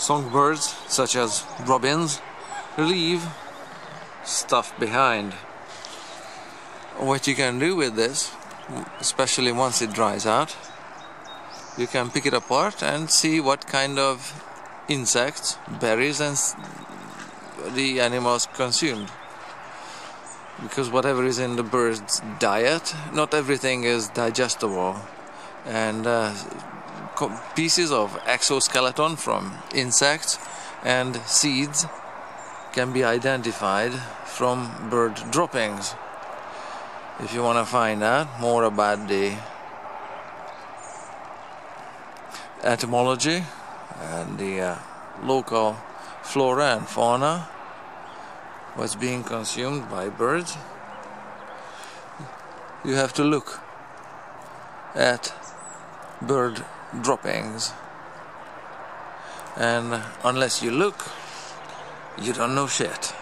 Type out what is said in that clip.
Songbirds, such as robins, leave stuff behind. What you can do with this, especially once it dries out, you can pick it apart and see what kind of insects, berries and the animals consumed. Because whatever is in the bird's diet, not everything is digestible, and pieces of exoskeleton from insects and seeds can be identified from bird droppings. If you want to find out more about the etymology and the local flora and fauna, what's being consumed by birds, you have to look at bird droppings, and unless you look, you don't know shit.